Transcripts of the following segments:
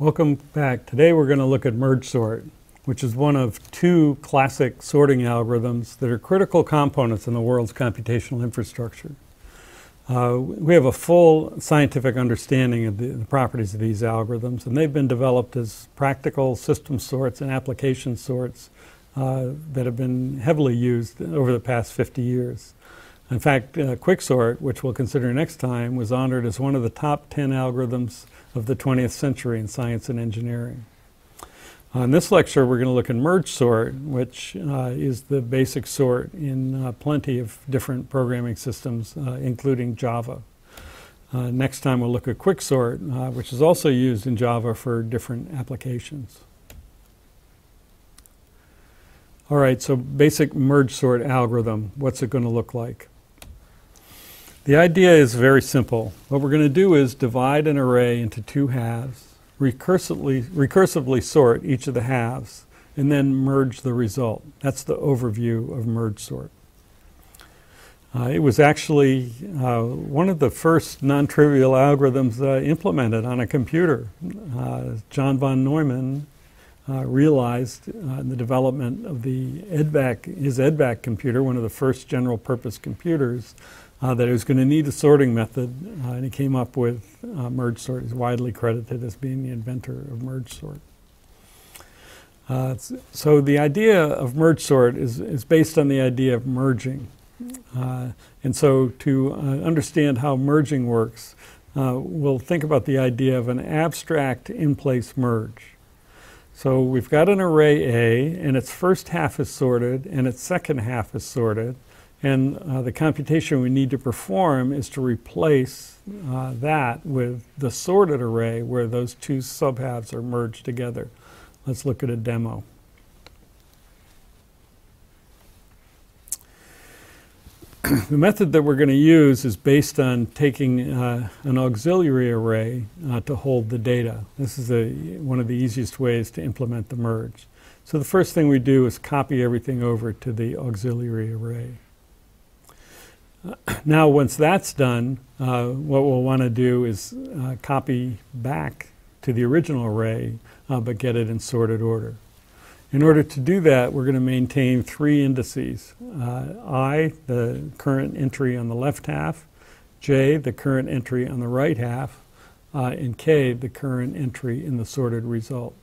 Welcome back. Today we're going to look at Mergesort, which is one of two classic sorting algorithms that are critical components in the world's computational infrastructure. We have a full scientific understanding of the properties of these algorithms, and they've been developed as practical system sorts and application sorts that have been heavily used over the past 50 years. In fact, Quicksort, which we'll consider next time, was honored as one of the top 10 algorithms of the 20th century in science and engineering. In this lecture, we're going to look at Mergesort, which is the basic sort in plenty of different programming systems, including Java. Next time, we'll look at Quicksort, which is also used in Java for different applications. All right, so basic Mergesort algorithm, what's it going to look like? The idea is very simple. What we're going to do is divide an array into two halves, recursively sort each of the halves, and then merge the result. That's the overview of Mergesort. It was actually one of the first non-trivial algorithms implemented on a computer. John von Neumann realized in the development of his EDVAC computer, one of the first general-purpose computers, that he was going to need a sorting method, and he came up with Mergesort. He's widely credited as being the inventor of Mergesort. So the idea of Mergesort is based on the idea of merging. And so to understand how merging works, we'll think about the idea of an abstract in-place merge. So we've got an array A, and its first half is sorted, and its second half is sorted. And the computation we need to perform is to replace that with the sorted array where those two subhalves are merged together. Let's look at a demo. The method that we're going to use is based on taking an auxiliary array to hold the data. This is one of the easiest ways to implement the merge. So the first thing we do is copy everything over to the auxiliary array. Now, once that's done, what we'll want to do is copy back to the original array, but get it in sorted order. In order to do that, we're going to maintain three indices. I, the current entry on the left half, J, the current entry on the right half, and K, the current entry in the sorted result.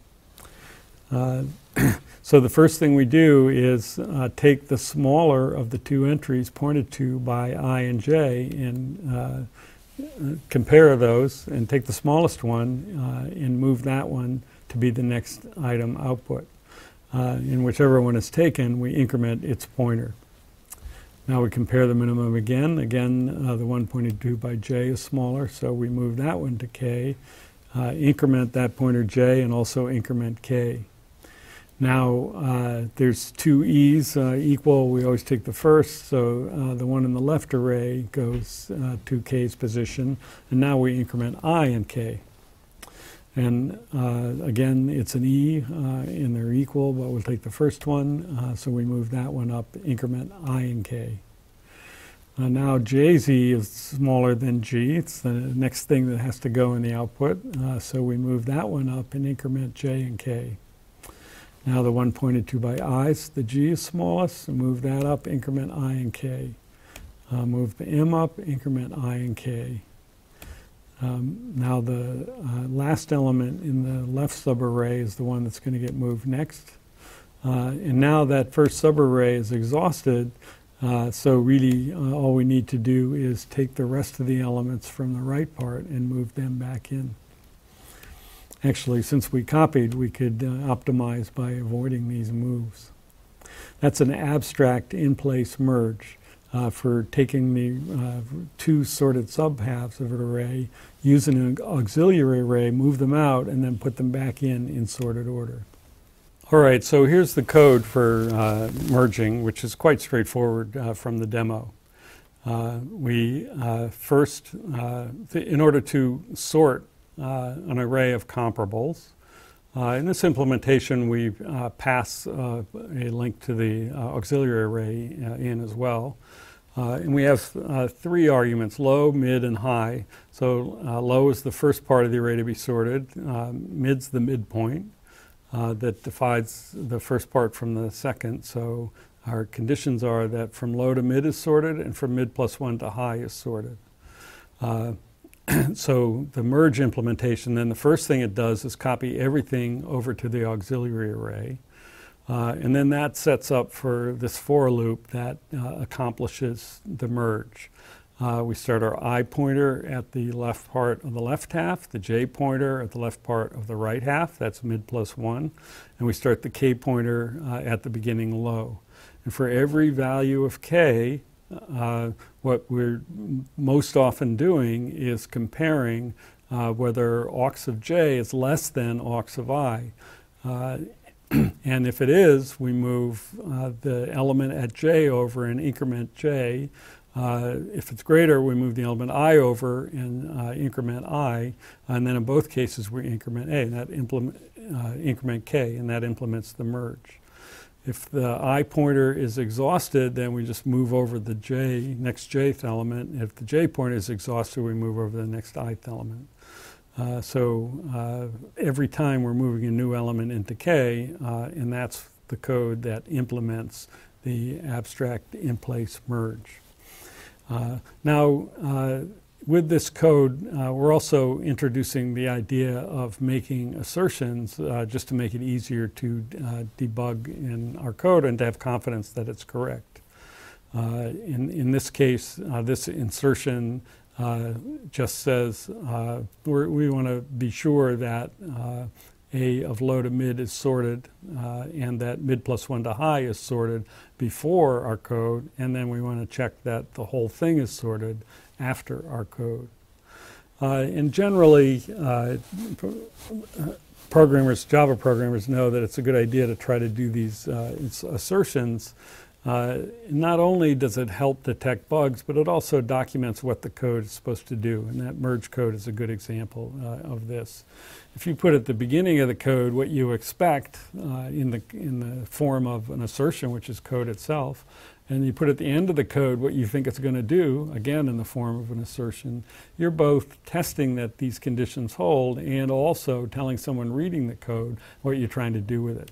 So the first thing we do is take the smaller of the two entries pointed to by I and J and compare those and take the smallest one and move that one to be the next item output. In whichever one is taken, we increment its pointer. Now we compare the minimum again. Again, the one pointed to by J is smaller, so we move that one to K, increment that pointer J, and also increment K. Now, there's two E's equal. We always take the first, so the one in the left array goes to K's position, and now we increment I and K. And again, it's an E, and they're equal, but we'll take the first one, so we move that one up, increment I and K. Now JZ is smaller than G. It's the next thing that has to go in the output, so we move that one up and increment J and K. Now the one pointed to by I, the G is smallest, so move that up, increment I and K. Move the M up, increment I and K. Now the last element in the left subarray is the one that's going to get moved next. And now that first subarray is exhausted, so really all we need to do is take the rest of the elements from the right part and move them back in. Actually, since we copied, we could optimize by avoiding these moves. That's an abstract in-place merge for taking the two sorted subhalves of an array, use an auxiliary array, move them out, and then put them back in sorted order. All right, so here's the code for merging, which is quite straightforward from the demo. We first, in order to sort an array of comparables. In this implementation, we pass a link to the auxiliary array in as well. And we have three arguments: low, mid, and high. So low is the first part of the array to be sorted. Mid's the midpoint that divides the first part from the second. So our conditions are that from low to mid is sorted, and from mid plus 1 to high is sorted. So the merge implementation, then the first thing it does is copy everything over to the auxiliary array. And then that sets up for this for loop that accomplishes the merge. We start our I pointer at the left part of the left half, the J pointer at the left part of the right half, that's mid plus 1, and we start the K pointer at the beginning low. And for every value of K, what we're most often doing is comparing whether aux of J is less than aux of I. And if it is, we move the element at J over in increment J. If it's greater, we move the element I over in increment I. And then in both cases, we increment A, and that increment K, and that implements the merge. If the I pointer is exhausted, then we just move over the J, next Jth element. If the J pointer is exhausted, we move over the next Ith element. So every time we're moving a new element into K, and that's the code that implements the abstract in-place merge. Now, with this code, we're also introducing the idea of making assertions just to make it easier to debug in our code and to have confidence that it's correct. In this case, this insertion just says we want to be sure that A of low to mid is sorted and that mid plus 1 to high is sorted before our code, and then we want to check that the whole thing is sorted after our code. And generally, Java programmers know that it's a good idea to try to do these assertions. Not only does it help detect bugs, but it also documents what the code is supposed to do, and that merge code is a good example of this. If you put at the beginning of the code what you expect in the form of an assertion, which is code itself, and you put at the end of the code what you think it's going to do, again in the form of an assertion, you're both testing that these conditions hold and also telling someone reading the code what you're trying to do with it.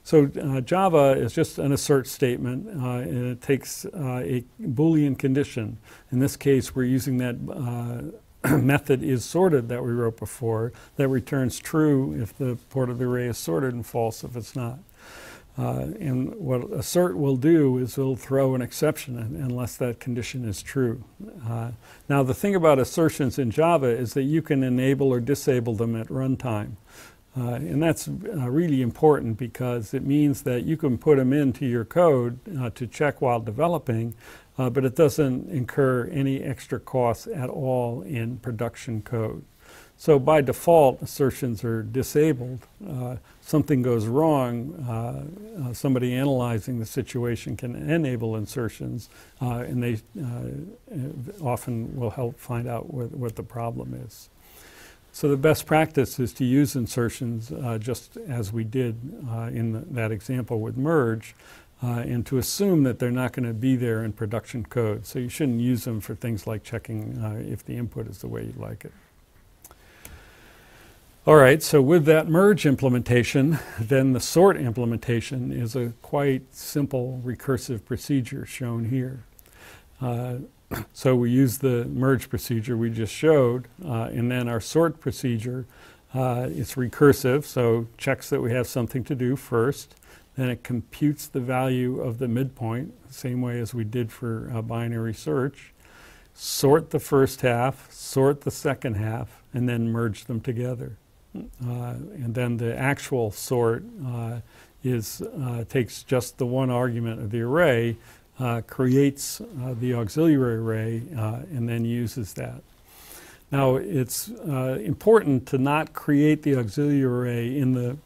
So Java is just an assert statement, and it takes a Boolean condition. In this case, we're using that method is sorted that we wrote before that returns true if the part of the array is sorted and false if it's not. And what assert will do is it'll throw an exception unless that condition is true. Now the thing about assertions in Java is that you can enable or disable them at runtime. And that's really important because it means that you can put them into your code to check while developing, but it doesn't incur any extra costs at all in production code. So by default, assertions are disabled. Something goes wrong, somebody analyzing the situation can enable insertions, and they often will help find out what the problem is. So the best practice is to use insertions just as we did in that example with merge, and to assume that they're not going to be there in production code. So you shouldn't use them for things like checking if the input is the way you like it. All right, so with that merge implementation, then the sort implementation is a quite simple recursive procedure shown here. So we use the merge procedure we just showed, and then our sort procedure, it's recursive, so checks that we have something to do first. Then it computes the value of the midpoint, same way as we did for binary search. Sort the first half, sort the second half, and then merge them together. And then the actual sort takes just the one argument of the array, creates the auxiliary array, and then uses that. Now, it's important to not create the auxiliary array in the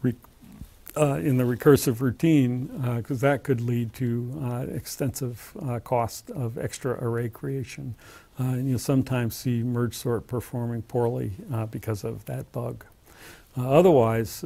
recursive routine, because that could lead to extensive cost of extra array creation. And you'll sometimes see merge sort performing poorly because of that bug. Otherwise,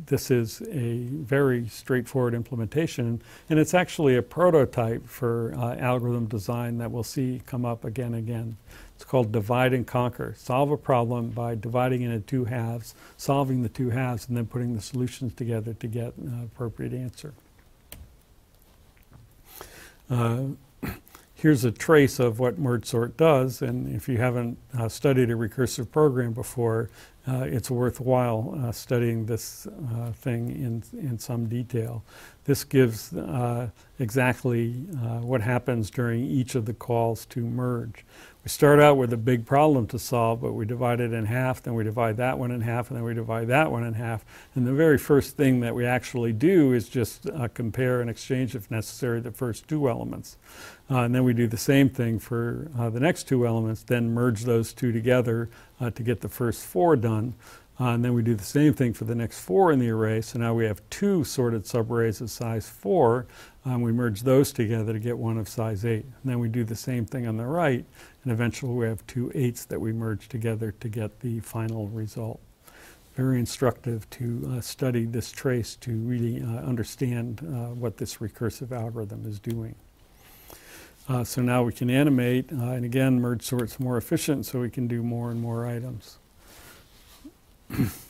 this is a very straightforward implementation, and it's actually a prototype for algorithm design that we'll see come up again and again. It's called divide and conquer. Solve a problem by dividing it into two halves, solving the two halves, and then putting the solutions together to get an appropriate answer. Here's a trace of what Mergesort does, and if you haven't studied a recursive program before, it's worthwhile studying this thing in some detail. This gives exactly what happens during each of the calls to merge. We start out with a big problem to solve, but we divide it in half, then we divide that one in half, and then we divide that one in half. And the very first thing that we actually do is just compare and exchange, if necessary, the first two elements. And then we do the same thing for the next two elements, then merge those two together to get the first four done. And then we do the same thing for the next four in the array. So now we have two sorted subarrays of size 4. We merge those together to get one of size 8. And then we do the same thing on the right. And eventually we have two 8s that we merge together to get the final result. Very instructive to study this trace to really understand what this recursive algorithm is doing. So now we can animate. And again, Mergesort's more efficient, so we can do more and more items.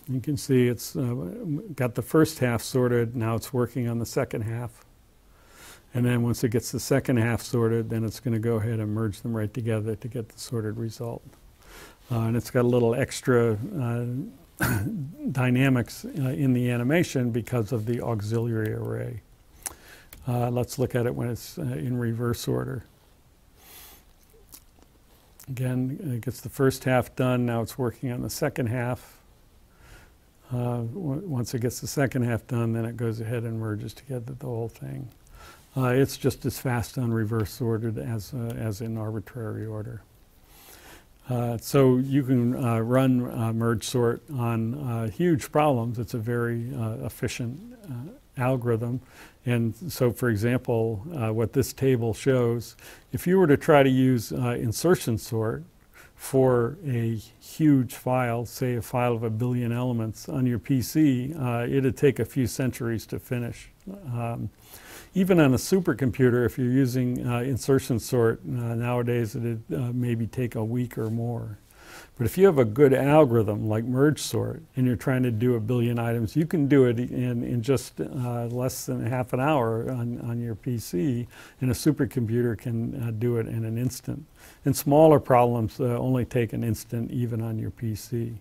You can see it's got the first half sorted. Now it's working on the second half. And then once it gets the second half sorted, then it's going to go ahead and merge them right together to get the sorted result. And it's got a little extra dynamics in the animation because of the auxiliary array. Let's look at it when it's in reverse order. Again, it gets the first half done. Now it's working on the second half. Once it gets the second half done, then it goes ahead and merges together the whole thing. It's just as fast on reverse ordered as in arbitrary order. So you can run Mergesort on huge problems. It's a very efficient algorithm. And so, for example, what this table shows, if you were to try to use insertion sort for a huge file, say a file of 1 billion elements on your PC, it'd take a few centuries to finish. Even on a supercomputer, if you're using insertion sort, nowadays it'd maybe take a week or more. But if you have a good algorithm like Mergesort and you're trying to do 1 billion items, you can do it in just less than half an hour on your PC, and a supercomputer can do it in an instant. And smaller problems only take an instant even on your PC.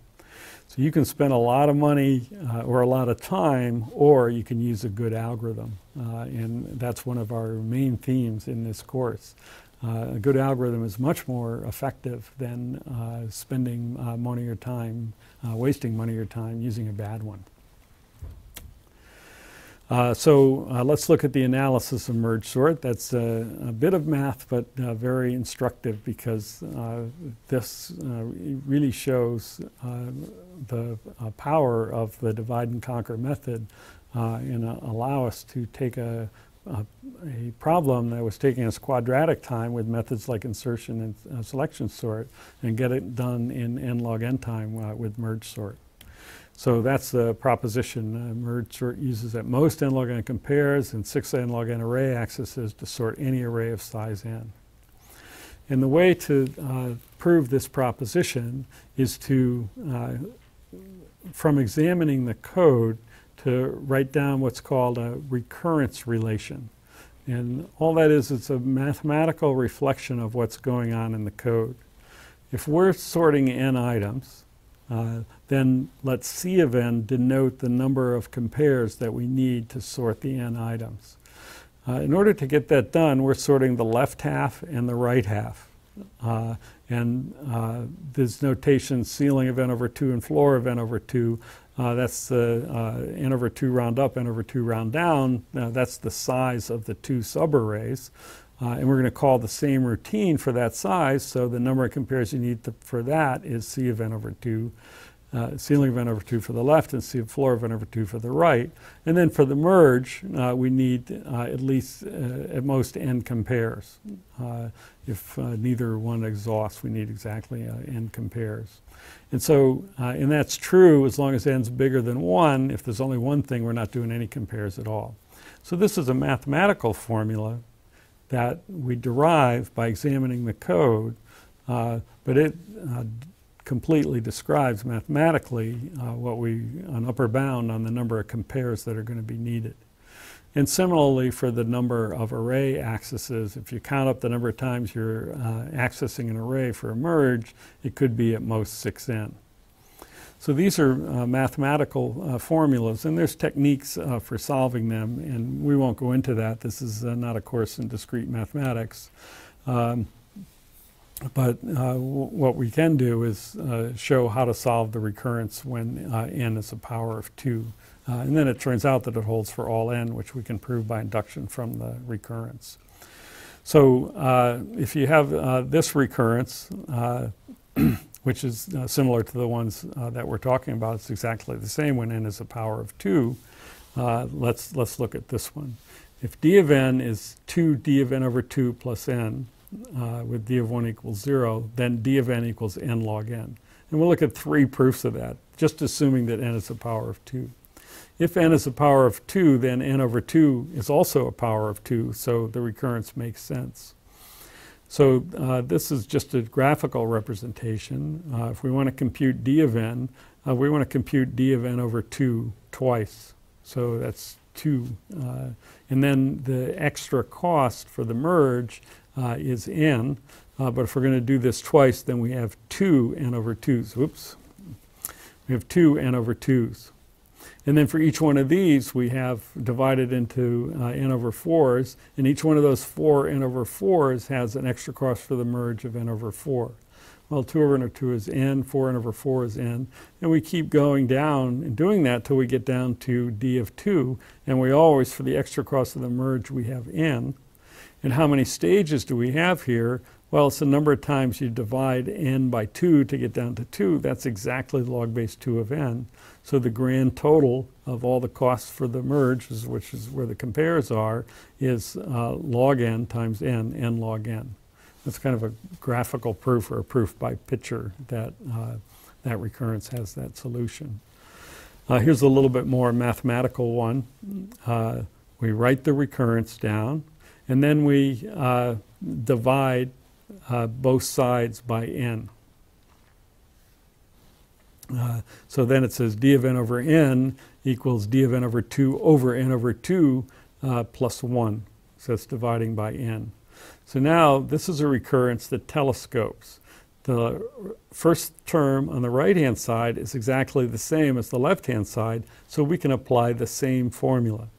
So you can spend a lot of money or a lot of time, or you can use a good algorithm. And that's one of our main themes in this course. A good algorithm is much more effective than spending money or time, wasting money or time using a bad one. So let's look at the analysis of Mergesort. That's a bit of math, but very instructive because this really shows the power of the divide and conquer method and allow us to take a problem that was taking us quadratic time with methods like insertion and selection sort and get it done in n log n time with Mergesort. So that's the proposition. Mergesort uses at most n log n compares and 6 n log n array accesses to sort any array of size n. And the way to prove this proposition is to, from examining the code, to write down what's called a recurrence relation. And all that is, it's a mathematical reflection of what's going on in the code. If we're sorting n items, then let C of n denote the number of compares that we need to sort the n items. In order to get that done, we're sorting the left half and the right half. There's notation ceiling of n over 2 and floor of n over 2. That's the n over 2 round up, n over 2 round down. That's the size of the two subarrays. And we're going to call the same routine for that size, so the number of compares you need for that is C of n over 2. ceiling event over 2 for the left and floor event over 2 for the right. And then for the merge, we need at least, at most, n compares. If neither one exhausts, we need exactly n compares. And so, and that's true as long as n's bigger than 1. If there's only one thing, we're not doing any compares at all. So this is a mathematical formula that we derive by examining the code, but it completely describes mathematically an upper bound on the number of compares that are going to be needed. And similarly for the number of array accesses, if you count up the number of times you're accessing an array for a merge, it could be at most 6n. So these are mathematical formulas, and there's techniques for solving them, and we won't go into that. This is not a course in discrete mathematics. But what we can do is show how to solve the recurrence when n is a power of 2. And then it turns out that it holds for all n, which we can prove by induction from the recurrence. So if you have this recurrence, which is similar to the ones that we're talking about, it's exactly the same when n is a power of 2. Let's look at this one. If d of n is 2d of n over 2 plus n, with d of 1 equals 0, then d of n equals n log n. And we'll look at 3 proofs of that, just assuming that n is a power of 2. If n is a power of 2, then n over 2 is also a power of 2, so the recurrence makes sense. So this is just a graphical representation. If we want to compute d of n, we want to compute d of n over 2 twice. So that's 2. And then the extra cost for the merge is n, but if we're going to do this twice, then we have 2 n over 2s. Whoops. We have 2 n over 2s. And then for each one of these, we have divided into n over 4s, and each one of those 4 n over 4s has an extra cost for the merge of n over 4. Well, 2 over n over 2 is n, 4 n over 4 is n, and we keep going down and doing that till we get down to d of 2, and we always, for the extra cost of the merge, we have n. And how many stages do we have here? Well, it's the number of times you divide n by 2 to get down to 2. That's exactly log base 2 of n. So the grand total of all the costs for the merge, which is where the compares are, is log n times n log n. That's kind of a graphical proof, or a proof by picture, that that recurrence has that solution. Here's a little bit more mathematical one. We write the recurrence down, and then we divide both sides by n. So then it says d of n over n equals d of n over 2 over n over 2 plus 1. So it's dividing by n. So now this is a recurrence that telescopes. The first term on the right-hand side is exactly the same as the left-hand side, so we can apply the same formula.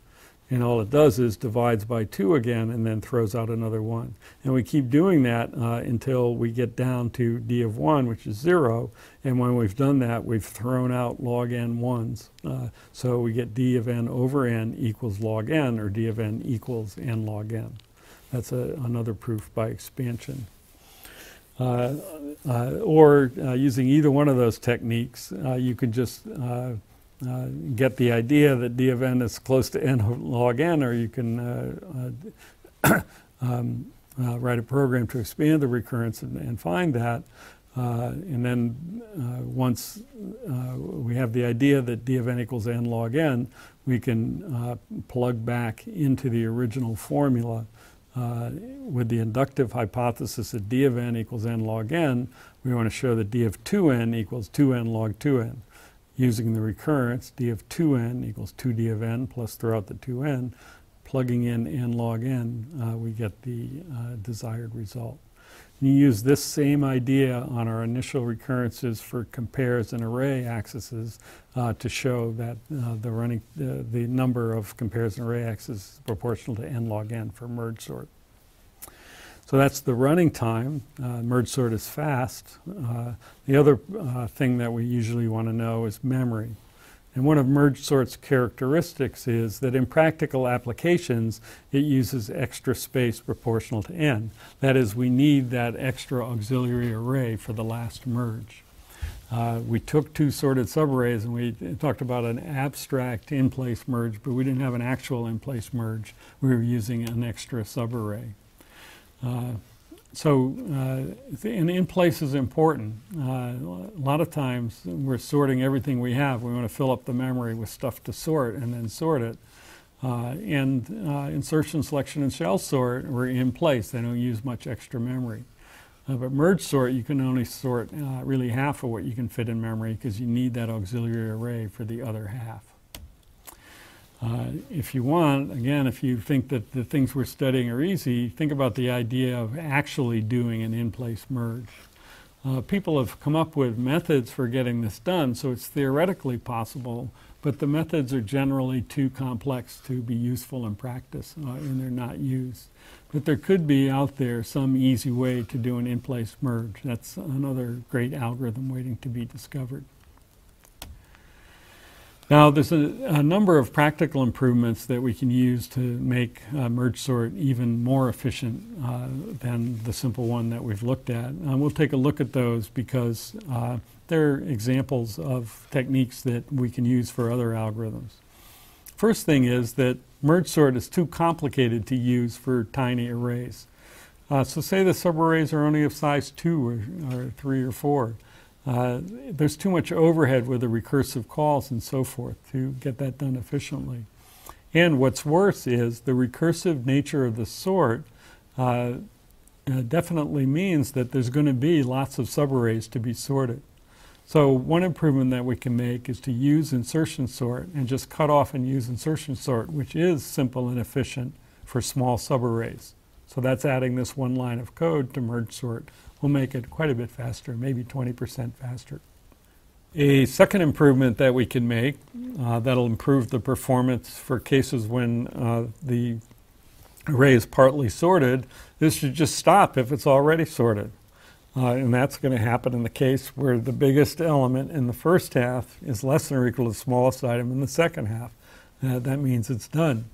And all it does is divides by 2 again and then throws out another 1. And we keep doing that until we get down to d of 1, which is 0. And when we've done that, we've thrown out log n 1s. So we get d of n over n equals log n, or d of n equals n log n. That's another proof by expansion. Or using either one of those techniques, you can just get the idea that d of n is close to n log n, or you can write a program to expand the recurrence and find that. And then once we have the idea that d of n equals n log n, we can plug back into the original formula. With the inductive hypothesis that d of n equals n log n, we want to show that d of 2n equals 2n log 2n. Using the recurrence, d of 2n equals 2d of n plus throw out the 2n, plugging in n log n, we get the desired result. You use this same idea on our initial recurrences for compares and array accesses to show that the number of compares and array accesses is proportional to n log n for merge sort. So that's the running time. Merge sort is fast. The other thing that we usually want to know is memory. And one of merge sort's characteristics is that in practical applications, it uses extra space proportional to n. That is, we need that extra auxiliary array for the last merge. We took two sorted subarrays and we talked about an abstract in-place merge, but we didn't have an actual in-place merge. We were using an extra subarray. An in-place is important. A lot of times we're sorting everything we have. We want to fill up the memory with stuff to sort and then sort it. Insertion, selection, and shell sort were in place. They don't use much extra memory. But merge sort, you can only sort really half of what you can fit in memory because you need that auxiliary array for the other half. If you want, again, if you think that the things we're studying are easy, think about the idea of actually doing an in-place merge. People have come up with methods for getting this done, so it's theoretically possible, but the methods are generally too complex to be useful in practice, and they're not used. But there could be out there some easy way to do an in-place merge. That's another great algorithm waiting to be discovered. Now, there's a number of practical improvements that we can use to make merge sort even more efficient than the simple one that we've looked at. We'll take a look at those because they're examples of techniques that we can use for other algorithms. First thing is that merge sort is too complicated to use for tiny arrays. So say the subarrays are only of size 2 or 3 or 4. There's too much overhead with the recursive calls and so forth to get that done efficiently. And what's worse is the recursive nature of the sort definitely means that there's going to be lots of subarrays to be sorted. So one improvement that we can make is to use insertion sort and just cut off and use insertion sort, which is simple and efficient for small subarrays. So that's adding this one line of code to merge sort. Will make it quite a bit faster, maybe 20% faster. A second improvement that we can make that'll improve the performance for cases when the array is partly sorted, this should just stop if it's already sorted. And that's going to happen in the case where the biggest element in the first half is less than or equal to the smallest item in the second half. That means it's done.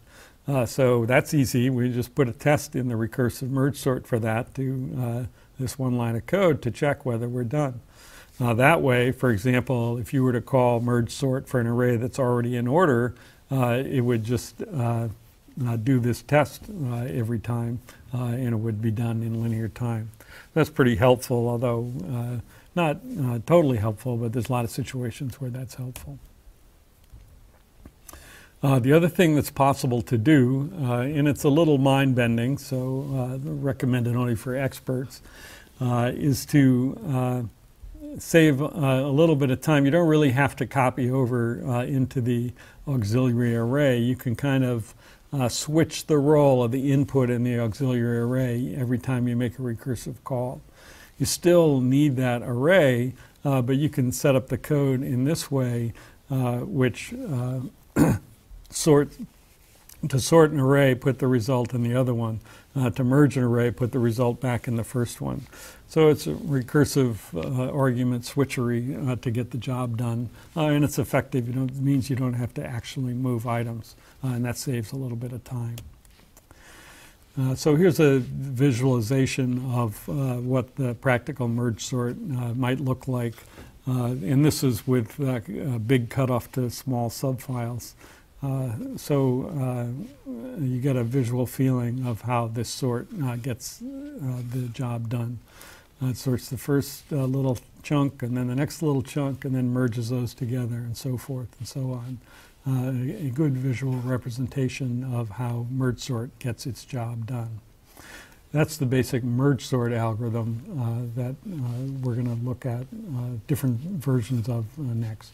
So that's easy. We just put a test in the recursive merge sort for that to this one line of code to check whether we're done. That way, for example, if you were to call merge sort for an array that's already in order, it would just do this test every time, and it would be done in linear time. That's pretty helpful, although not totally helpful, but there's a lot of situations where that's helpful. The other thing that's possible to do, and it's a little mind-bending, so recommended only for experts, is to save a little bit of time. You don't really have to copy over into the auxiliary array. You can kind of switch the role of the input in the auxiliary array every time you make a recursive call. You still need that array, but you can set up the code in this way, which to sort an array, put the result in the other one. To merge an array, put the result back in the first one. So it's a recursive argument switchery to get the job done. And it's effective. It means you don't have to actually move items. And that saves a little bit of time. So here's a visualization of what the practical merge sort might look like. And this is with a big cutoff to small subfiles. You get a visual feeling of how this sort gets the job done. It sorts the first little chunk and then the next little chunk and then merges those together and so forth and so on. A good visual representation of how merge sort gets its job done. That's the basic merge sort algorithm that we're going to look at different versions of next.